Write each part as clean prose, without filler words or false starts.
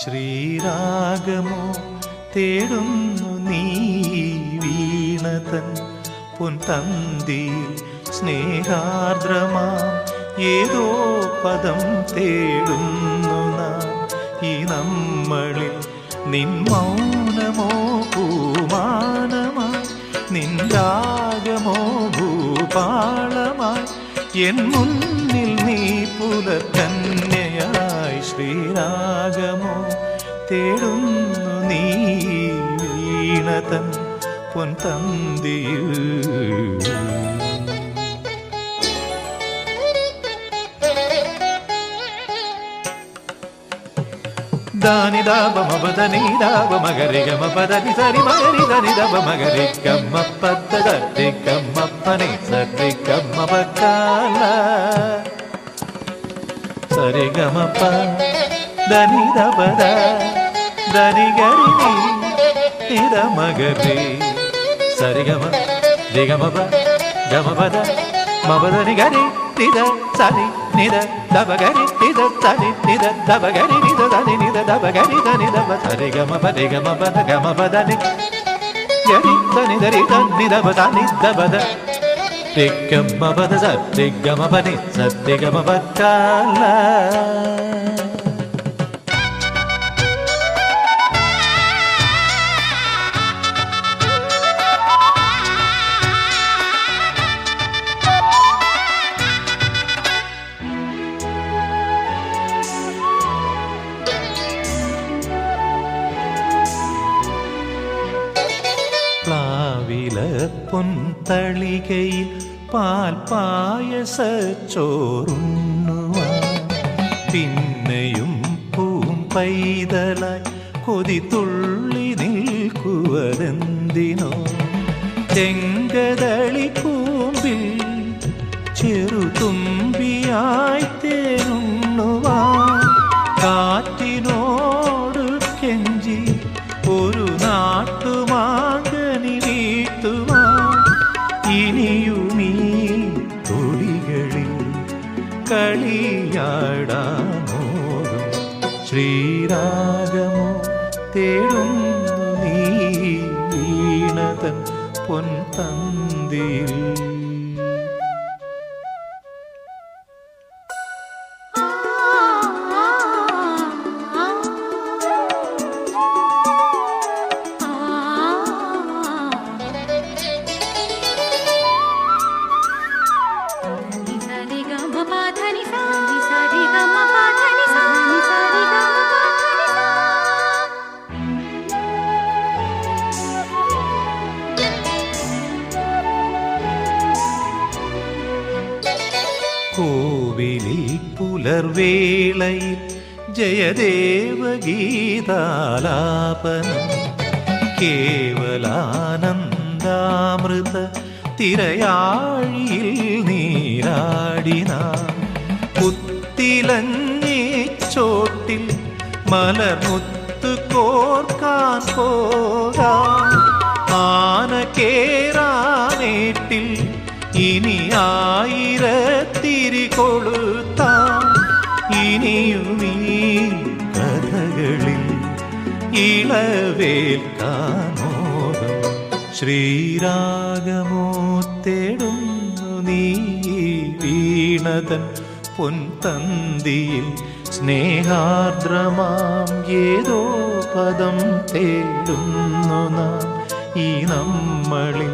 ശ്രീരാഗമോ തേടുന്നു നീ വീണതൻ പൊൻതന്തിയിൽ സ്നേഹാർദ്രമാം ഏതോ പദം തേടുന്നു നാം ഈ നമ്മളിൽ. നിൻ മൗനമോ പൂമാനമായി, നിൻ രാഗമോ ഭൂപാളമായി, എൻ മുന്നിൽ നീ പുലർക്കന്യയായി. ശ്രീരാഗമോ തേടുന്നു നീ വീണതൻ പൊൻതന്തിയിൽ. ದಾನಿ ದಾಬ ಮಬದನಿ ದಾಬ ಮಗರಿ ಗಮ ಪದನಿ ಸರಿ ಮಗರಿ ಧನಿ ದಬ ಮಗರಿ ಗಮ್ಮ ಪದ್ದ ಗಮ್ಮಪ್ಪನಿ ಸರಿ ಗಮ್ಮ ಬಕ್ಕಾಲ ಸರಿ ಗಮಪ ಧನಿ ದಬದ ಧನಿ ಗರಿ ನಿದ ಮಗರಿ ಸರಿ ಗಮ ದಿಗಮಪ ಗಮಪದ ಮಬದನಿ ಗರಿ ನಿದ ಸನಿ ನಿದ ದಬಗರಿ ನಿದ ಸನಿ ನಿದ ದಬಗರಿ ನಿದ ಸನಿ ನಿದ ದಬಗರಿ ಧನಿ ದಬ ಸರಿ ಗಮ ಪದಿ ಗಮ ಪದ ಗಮ ಪದನಿ ಗರಿ ಧನಿ ಧರಿ ಧನಿ ದಬ ಸನಿ ದಬದ ದಿಗಮ ಪದ ಸರಿ ಗಮ ಪದಿ ಸರಿ ಗಮ ಪಕ್ಕಾಲ. പ്ലാവില പൊൻതളികയിൽ പാൽ പായസച്ചോറുണ്ണുവാൻ പിന്നെയും പൂം പൈതലായി കൊതി തുള്ളി നിൽക്കുവതെന്തിനോ. ചെങ്കതളി കൂമ്പിൽ ചെറുതുമ്പിയായി തേനുണ്ണുവാൻ കാറ്റിനോട് കെഞ്ചി ഒരു നാട്ടുമാങ്കനി വീട്ടുവാൻ ഇനിയുമീ തൊടികളിൽ കളിയാടാനോടും. ശ്രീരാഗമോ തേടുന്നു നീ വീണതൻ പൊൻതന്തിയിൽ. കോവിലിൽ പുലർവേളയിൽ ജയദേവഗീതാലാപനം കേവലാനന്ദാമൃത തിരയാഴിയിൽ നീരാടിന പുത്തിലഞ്ഞി ചോട്ടിൽ മലർമുത്ത് കോർക്കാൻ പോകാം ആന കേറാനേട്ടിൽ ഇനി ആയിരത്തിരി കൊളുത്താം ഇനിയുമീ കഥകളിൽ ഇളവേൽക്കാനോദം. ശ്രീരാഗമോ തേടുന്നു നീ വീണതൻ പൊൻതന്തിയിൽ സ്നേഹാർദ്രമാം ഏതോ പദം തേടുന്നു നാം ഈ നമ്മളിൽ.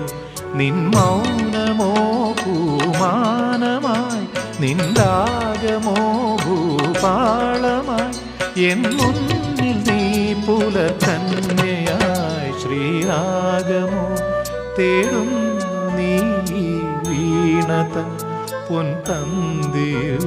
നിൻ മൗനമോ പൂമാനമായി, നിൻ രാഗമോ ഭൂപാളമായി, എൻ മുന്നിൽ നീ പുലർക്കന്യയായി. ശ്രീരാഗമോ തേടുന്നു നീ വീണതൻ പൊൻതന്തിയിൽ.